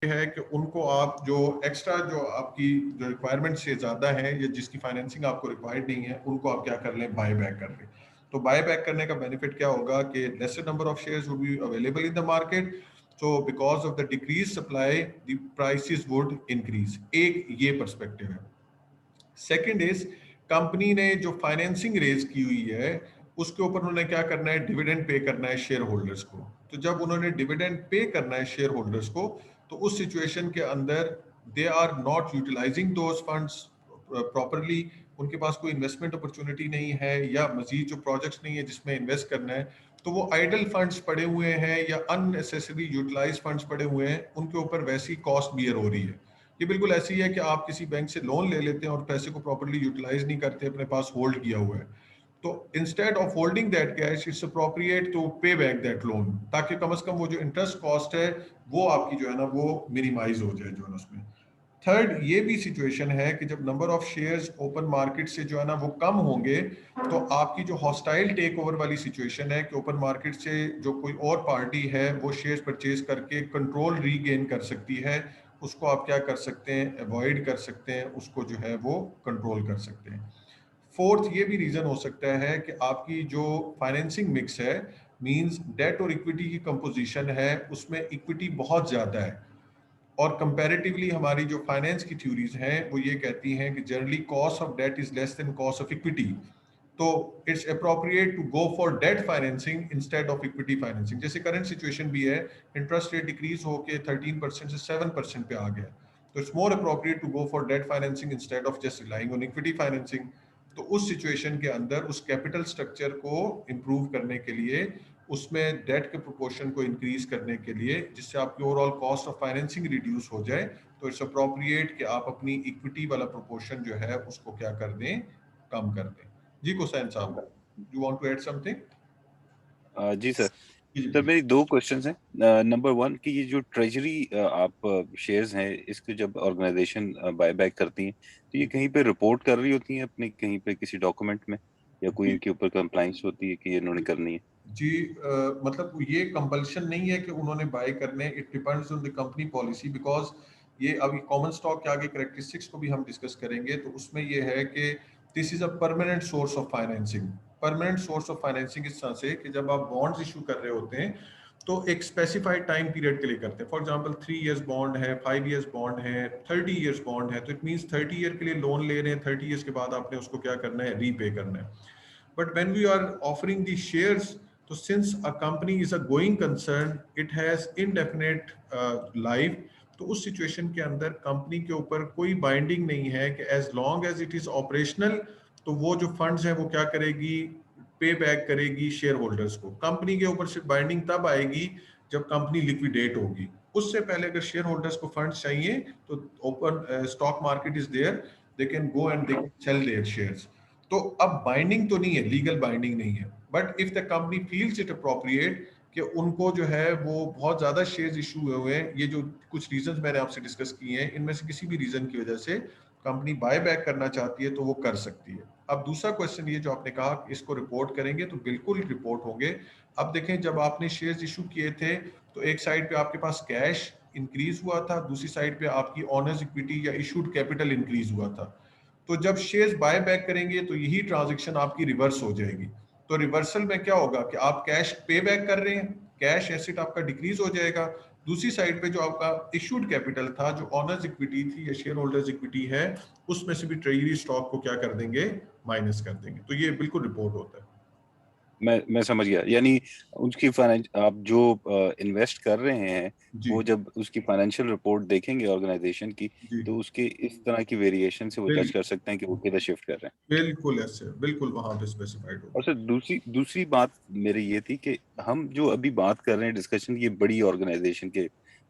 है कि उनको आप जो एक्स्ट्रा जो आपकी जो रिक्वायरमेंट से ज़्यादा है या जिसकी फाइनेंसिंग आपको रिक्वायर्ड नहीं है उनको आप क्या कर लें, बाय बैक कर लें। तो बाय बैक करने का बेनिफिट क्या होगा कि laser number of shares would be available in the market, so because of the decrease supply the prices would increase. एक ये पर्सपेक्टिव है। सेकंड इज, कंपनी ने जो फाइनेंसिंग रेज की हुई है उसके ऊपर उन्होंने क्या करना है, डिविडेंड पे करना है शेयर होल्डर्स को। तो जब उन्होंने डिविडेंड पे करना है शेयर होल्डर्स को, तो उस सिचुएशन के अंदर they are not utilising those funds properly, उनके पास कोई इन्वेस्टमेंट अपॉर्चुनिटी नहीं है या मजीद जो प्रोजेक्ट्स नहीं है जिसमें इन्वेस्ट करना है, तो वो आइडल फंड्स पड़े हुए हैं या अननेसेसरी यूटिलाइज फंड्स पड़े हुए हैं, उनके ऊपर वैसी कॉस्ट बियर हो रही है। ये बिल्कुल ऐसी है कि आप किसी बैंक से लोन ले लेते हैं और पैसे को प्रॉपर्ली यूटिलाइज नहीं करते, अपने पास होल्ड किया हुआ है। तो instead of holding that cash, it's appropriate to pay back that loan, ताकि कम से कम वो जो इंटरेस्ट कॉस्ट है वो आपकी जो है ना वो मिनिमाइज हो जाए जो है उसमें। थर्ड, ये भी सिचुएशन है कि जब number of shares open market से जो है ना वो कम होंगे, तो आपकी जो हॉस्टाइल टेक ओवर वाली सिचुएशन है कि ओपन मार्केट से जो कोई और पार्टी है वो शेयर्स परचेज करके कंट्रोल रीगेन कर सकती है, उसको आप क्या कर सकते हैं, अवॉइड कर सकते हैं, उसको जो है वो कंट्रोल कर सकते हैं। फोर्थ, ये भी रीजन हो सकता है कि आपकी जो फाइनेंसिंग मिक्स है, मींस डेट और इक्विटी की कंपोजिशन है, उसमें इक्विटी बहुत ज्यादा है, और कंपैरेटिवली हमारी जो फाइनेंस की थ्योरीज हैं वो ये कहती हैं कि generally cost of debt is less than cost of equity. तो it's appropriate to go for debt financing instead of equity financing. जैसे करंट सिचुएशन भी है, इंटरेस्ट रेट डिक्रीज होकर 13% से 7% पे आ गया, तो it's more appropriate to go for debt financing instead of just relying on equity financing. तो उस सिचुएशन के अंदर उस कैपिटल स्ट्रक्चर को इम्प्रूव करने के लिए, उसमें डेट के प्रोपोर्शन को इंक्रीज करने के लिए, जिससे आपकी overall cost of financing reduce हो जाए, तो इट्स अप्रोप्रिएट कि आप अपनी इक्विटी वाला प्रोपोर्शन जो है उसको क्या कर दें, कम कर दें। जी हुसैन साहब, you want to add something? जी सर। जी सर जी मेरी दो क्वेश्चंस हैं। नंबर वन कि ये जो ट्रेजरी आप शेयर्स हैं इसके जब ऑर्गेनाइजेशन बाय बैक करती हैं तो ये कहीं पे रिपोर्ट कर रही होती हैं अपने कहीं पे किसी डॉक्यूमेंट में, या कोई जी इनके ऊपर कंप्लाइंस होती है कि ये इन्होंने करनी है? जी, मतलब ये कंपल्शन नहीं है कि उन्होंने बाय करने, it depends on the company policy, because ये अभी कॉमन स्टॉक के आगे करेक्टरिस्टिक्स को भी हम डिस्कस करेंगे, तो उसमें ये है कि this is a permanent source of financing. Permanent source of financing इस तरह से कि जब आप बॉन्ड्स इशू कर रहे होते हैं तो एक स्पेसिफाइड टाइम पीरियड के लिए करते हैं। फॉर एग्जांपल 3 इयर्स बॉन्ड है, 5 इयर्स बॉन्ड है, 30 इयर्स बॉन्ड है, तो इट मींस 30 ईयर के लिए लोन ले रहे हैं, 30 इयर्स के बाद आपने उसको क्या करना है, रीपे करना है। But when we are offering the shares, so since a company is a going concern, it has indefinite life. तो उस सिचुएशन के अंदर कंपनी के ऊपर कोई बाइंडिंग नहीं है कि as long as it is operational, तो वो जो फंड्स हैं वो क्या करेगी, पे बैक करेगी शेयर होल्डर्स को। कंपनी के ऊपर सिर्फ बाइंडिंग तब आएगी जब कंपनी लिक्विडेट होगी। उससे पहले अगर शेयर होल्डर्स को फंड्स चाहिए तो open stock market is there, they can go and they can sell their shares. तो अब बाइंडिंग तो नहीं है, लीगल बाइंडिंग नहीं है, but if the company feels it appropriate कि उनको जो है वो बहुत ज्यादा शेयर्स इशू हुए हैं, ये जो कुछ रीजंस मैंने आपसे डिस्कस किए हैं, इनमें से किसी भी रीजन की वजह से कंपनी बाय बैक करना चाहती है तो वो कर सकती है। अब दूसरा क्वेश्चन ये जो आपने कहा इसको रिपोर्ट करेंगे, तो बिल्कुल रिपोर्ट होंगे। अब देखें, जब आपने शेयर्स इशू किए थे तो एक साइड पे आपके पास कैश इंक्रीज हुआ था, दूसरी साइड पे आपकी ऑनर्स इक्विटी या इशूड कैपिटल इंक्रीज हुआ था। तो जब शेयर्स बाय बैक करेंगे तो यही ट्रांजैक्शन आपकी रिवर्स हो जाएगी। तो रिवर्सल में क्या होगा कि आप कैश पे बैक कर रहे हैं, कैश एसेट आपका डिक्रीज हो जाएगा, दूसरी साइड पे जो आपका इश्यूड कैपिटल था, जो ऑनर्स इक्विटी थी या शेयर होल्डर्स इक्विटी है, उसमें से भी ट्रेजरी स्टॉक को क्या कर देंगे, माइनस कर देंगे। तो ये बिल्कुल रिपोर्ट होता है। मैं समझ गया। यानी उसकी फाइनेंस आप जो इन्वेस्ट कर रहे हैं जी वो जब उसकी फाइनेंशियल रिपोर्ट देखेंगे ऑर्गेनाइजेशन की, जी तो उसके इस तरह की वेरिएशन से वो जज बिल, कर सकते हैं कि वो किधर शिफ्ट कर रहे हैं। बिल्कुल ऐसे, बिल्कुल वहां पे स्पेसिफाइड और होगा। सर दूसरी दूसरी बात मेरी ये थी कि हम जो अभी बात कर रहे हैं डिस्कशन, ये बड़ी ऑर्गेनाइजेशन के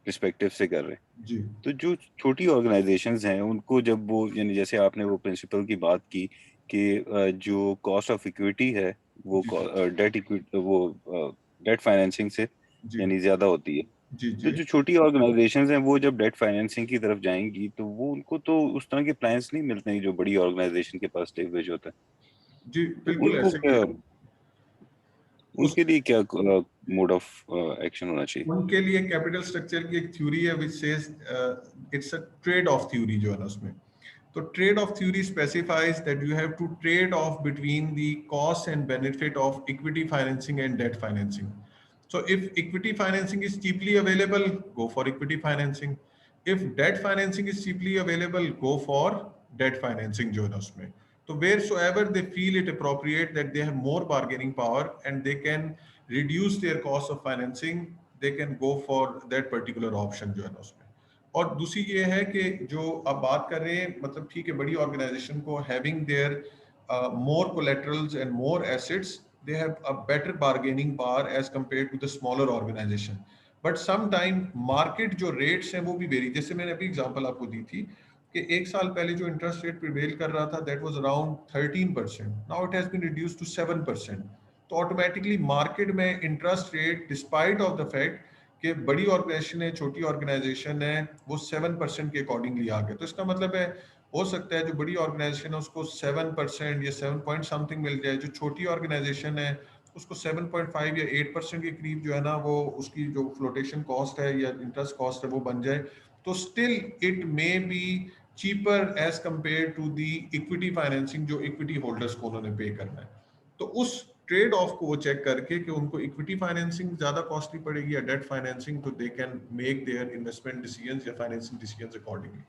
रिस्पेक्टिव से कर रहे हैं। जी तो जो छोटी ऑर्गेनाइजेशंस हैं उनको जब वो, यानी जैसे आपने वो प्रिंसिपल की बात की कि जो कॉस्ट ऑफ इक्विटी है वो जी डेट इक्विटी वो डेट फाइनेंसिंग से जी यानी ज्यादा होती है। जी तो जी जो छोटी ऑर्गेनाइजेशंस हैं वो जब डेट फाइनेंसिंग की तरफ जाएंगी तो वो उनको तो उस तरह के प्लान्स नहीं मिलते हैं जो बड़ी ऑर्गेनाइजेशन के पास लेवरेज होता है। जी तो बिल्कुल उनको ऐसे ही क्या, है। उनके लिए क्या मोड ऑफ एक्शन होना चाहिए? उनके लिए कैपिटल स्ट्रक्चर की एक थ्योरी है which says it's a trade off theory जो है ना उसमें। तो trade off theory specifies that you have to trade off between the cost and benefit of equity financing and debt financing. So if equity financing is cheaply available, go for equity financing. If debt financing is cheaply available, go for debt financing जो है ना उसमें। तो wheresoever they feel it appropriate that they have more bargaining power and they can reduce their cost of financing, they can go for that particular option जो है ना उसमें। और दूसरी ये है कि जो आप बात कर रहे हैं, मतलब ठीक है, बड़ी ऑर्गेनाइजेशन को having their more collaterals and more assets, they have a better bargaining power as compared to the smaller organization. But sometime market जो rates हैं वो भी vary। जैसे मैंने अभी एग्जांपल आपको दी थी कि एक साल पहले जो इंटरेस्ट रेट प्रिवेल कर रहा था that was around 13%, now it has been reduced to 7%। तो ऑटोमेटिकली मार्केट में interest rate despite of the fact कि बड़ी ऑर्गेनाइजेशन है, छोटी ऑर्गेनाइजेशन है, वो 7% के अकॉर्डिंगली आ गए। तो इसका मतलब है हो सकता है जो बड़ी ऑर्गेनाइजेशन है उसको 7% या 7 पॉइंट समथिंग मिल जाए, जो छोटी ऑर्गेनाइजेशन है उसको 7.5 या 8% के करीब जो है ना वो उसकी जो फ्लोटेशन कॉस्ट है या इंटरेस्ट कॉस्ट है वो बन जाए। तो still it may be cheaper as compare to the equity financing जो इक्विटी होल्डर्स को उन्होंने पे करना है। तो उस ट्रेड ऑफ को वो चेक करके कि उनको इक्विटी फाइनेंसिंग ज्यादा कॉस्टली पड़ेगी या डेट फाइनेंसिंग, तो they can make their investment decisions या फाइनेंसिंग डिसीजंस अकॉर्डिंगली।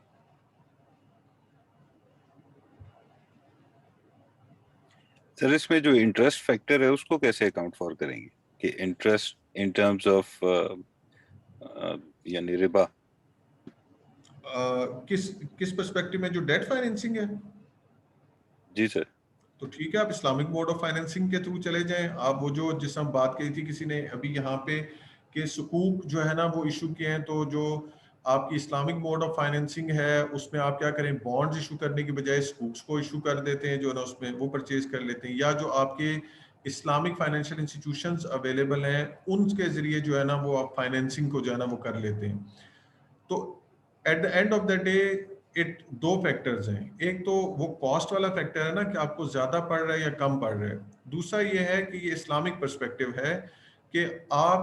सर इसमें जो इंटरेस्ट फैक्टर है उसको कैसे अकाउंट फॉर करेंगे कि इंटरेस्ट इन टर्म्स ऑफ यानी रिबा? किस किस पर्सपेक्टिव में, जो डेट फाइनेंसिंग है? जी सर। तो ठीक है, आप इस्लामिक मोड ऑफ फाइनेंसिंग के थ्रू चले जाएं। आप वो जो जिस हम बात कही थी किसी ने अभी यहाँ पे कि सुकूक जो है ना वो इशू किए हैं, तो जो आपकी इस्लामिक मोड ऑफ फाइनेंसिंग है उसमें आप क्या करें, बॉन्ड्स इशू करने की बजाय सुकूक्स को इशू कर देते हैं जो है ना उसमें वो परचेज कर लेते हैं, या जो आपके इस्लामिक फाइनेंशियल इंस्टीट्यूशंस अवेलेबल हैं उनके जरिए जो है ना वो आप फाइनेंसिंग को जो है ना वो कर लेते हैं। तो at the end of the day it दो फैक्टर्स हैं। एक तो वो कॉस्ट वाला फैक्टर है ना कि आपको ज्यादा पड़ रहा है या कम पड़ रहा है। दूसरा ये है कि ये इस्लामिक पर्सपेक्टिव है कि आप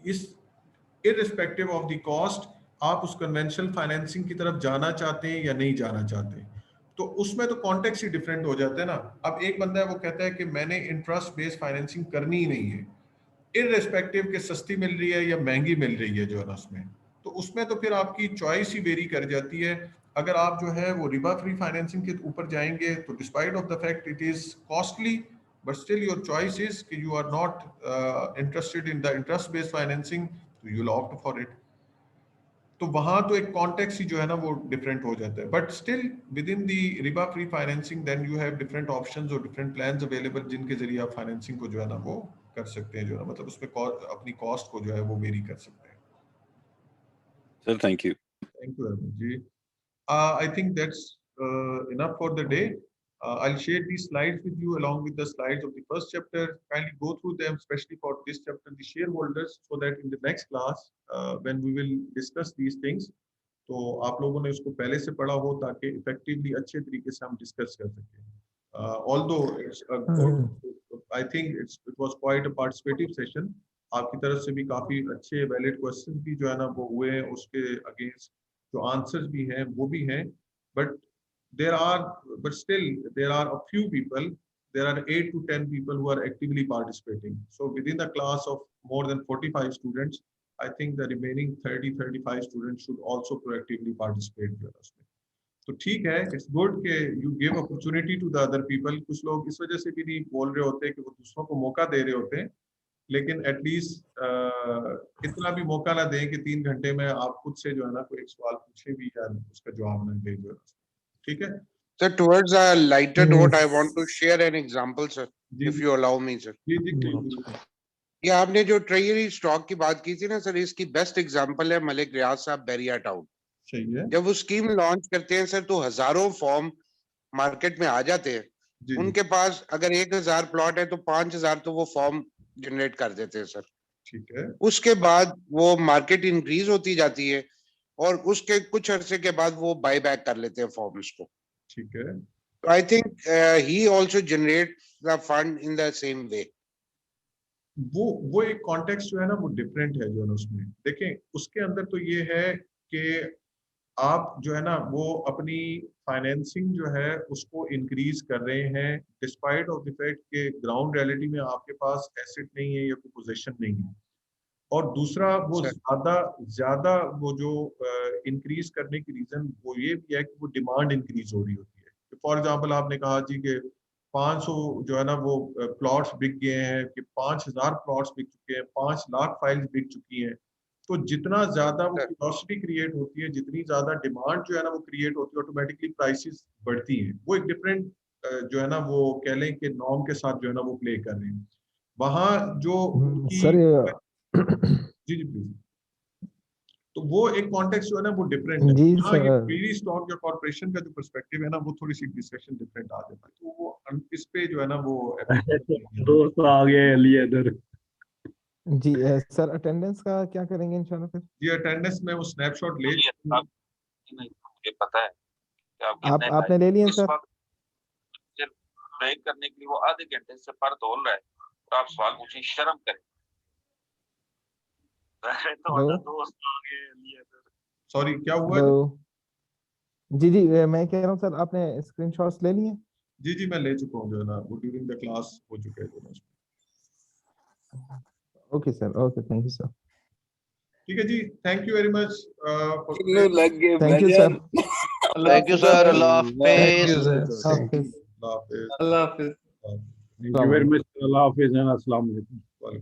इस इररिस्पेक्टिव ऑफ द कॉस्ट आप उस कन्वेंशनल फाइनेंसिंग की तरफ जाना चाहते हैं या नहीं जाना चाहते। तो उसमें तो कॉन्टेक्स्ट ही डिफरेंट हो जाता है ना। अब एक बंदा है वो कहता है कि मैंने इंटरेस्ट बेस्ड फाइनेंसिंग करनी ही नहीं है, इररिस्पेक्टिव के सस्ती मिल रही है या महंगी मिल रही है जो है ना उसमें। तो उसमें तो फिर आपकी चॉइस ही वेरी कर जाती है। अगर आप जो है वो रिबा फ्री फाइनेंसिंग के ऊपर जाएंगे तो despite of the fact it is costly, but still your choice is कि you are not interested in the interest based financing, तो you will opt for it. तो वहां तो एक कॉन्टेक्स्ट ही जो है ना वो डिफरेंट हो जाता है। But still within the riba free financing then you have different options और डिफरेंट प्लान्स अवेलेबल जिनके जरिए आप फाइनेंसिंग को जो है ना वो कर सकते हैं, जो है ना मतलब उसमें अपनी कॉस्ट को जो है वो वेरी कर सकते हैं। Sir thank you. Thank you ji. I think that's enough for the day. I'll share these slides with you along with the slides of the first chapter. Kindly go through them, especially for this chapter, the shareholders, so that in the next class, when we will discuss these things, तो आप लोगों ने उसको पहले से पढ़ा हो ताकि इफेक्टिवली अच्छे तरीके से हम डिस्कस कर सकें। Although it's a good, I think it was quite a participative session. आपकी तरफ से भी काफी अच्छे वैलिड क्वेश्चन भी जो है ना वो हुए हैं, उसके अगेंस्ट जो आंसर्स भी हैं वो भी हैं। But there are but still there are a few people, there are 8 to 10 people who are actively participating. So within the class of more than 45 students, I think the remaining 30-35 students should also proactively participate with us. तो ठीक है, it's good कि you give opportunity to the other people. कुछ लोग इस वजह से भी नहीं बोल रहे होते कि वो दूसरों को मौका दे रहे होते हैं, लेकिन एटलीस्ट इतना भी मौका ना दें कि 3 घंटे में आप खुद से जो है ना कोई एक सवाल पूछे भी या उसका जवाब ना दे जो है। ठीक है Sir, towards a lighter note, I want to share an example, sir, ji if you allow me, sir. जी जी जी। ये आपने जो ट्रेजरी स्टॉक की बात की थी ना सर, इसकी बेस्ट एग्जांपल है मलिक रियाज साहब बैरिया टाउन। सही है जब वो स्कीम लॉन्च करते हैं सर तो हजारों फॉर्म मार्केट में आ जाते हैं। जी उनके पास अगर 1000 प्लॉट है तो 5000 तो वो फॉर्म जनरेट कर देते हैं सर। ठीक है उसके बाद वो मार्केट इंक्रीज होती जाती है और उसके कुछ अरसे के बाद वो बाय बैक कर लेते हैं फॉर्म्स को। ठीक है तो I think he also generate the fund in the same way. वो एक कॉन्टेक्स्ट जो है ना वो डिफरेंट है जो है ना उसमें देखें, उसके अंदर तो ये है कि आप जो है ना वो अपनी फाइनेंसिंग जो है उसको इंक्रीज कर रहे हैं डिस्पाइट ऑफ द फैक्ट कि ग्राउंड रियलिटी में आपके पास एसेट नहीं है या कोई पोजीशन नहीं है। और दूसरा वो अच्छा। ज्यादा ज्यादा वो जो इंक्रीज करने की रीजन वो ये भी है कि वो डिमांड इंक्रीज हो रही होती है। फॉर एग्जांपल आपने कहा जी कि 500 जो है ना वो प्लॉट्स बिक गए हैं, कि 5000 प्लॉट्स बिक चुके हैं, 5 लाख फाइल्स बिक चुकी हैं। तो जितना ज्यादा वो क्यूरियोसिटी क्रिएट होती है, जितनी ज्यादा डिमांड जो है ना वो क्रिएट होती है, ऑटोमेटिकली प्राइसेस बढ़ती हैं। वो एक डिफरेंट जो है ना वो कह लें कि नॉर्म के साथ जो है ना वो प्ले कर रहे हैं वहाँ जो उनकी। Sir ji ji please. तो वो एक कॉन्टेक्स्ट जो है ना वो डिफरेंट है। जी हाँ, ये सर मेरी स्टॉक या कॉर्पोरेशन का जो पर्सपेक्टिव है ना वो थोड़ी सी डिस्कशन डिफरेंट आ जाता है, तो वो इस पे जो है ना वो दोस्त आ गए अली इधर। जी सर अटेंडेंस का क्या करेंगे इंशाल्लाह फिर? ये अटेंडेंस में वो स्नैपशॉट ले मुझे पता है कि आप आप कितने आपने ले लिए इस सर? वक्त ब्रेक करने के लिए वो आधे घंटे से पर तोल रहा है, तो आप सवाल पूछें, शर्म करें। हेलो दोस्त आ गए अली इधर। सॉरी क्या हुआ है? हेलो जी जी मैं कह रहा हूँ सर आपने स्क्रीनशॉट्स ले लिए? जी जी मैं ले चुका हूँ जो है ना वो ड्यूरिंग द क्लास हो चुके हैं दोनों। Okay sir, okay, thank you sir. ठीक है जी, थैंक यू वेरी मच किन्नू लग गए thank you sir. Thank you sir, अल्लाह Thank you, हाफिज। sir. हाफिज। Allah Hafiz. Thank you very much. अल्लाह हाफिज। अस्सलाम वालेकुम। Well,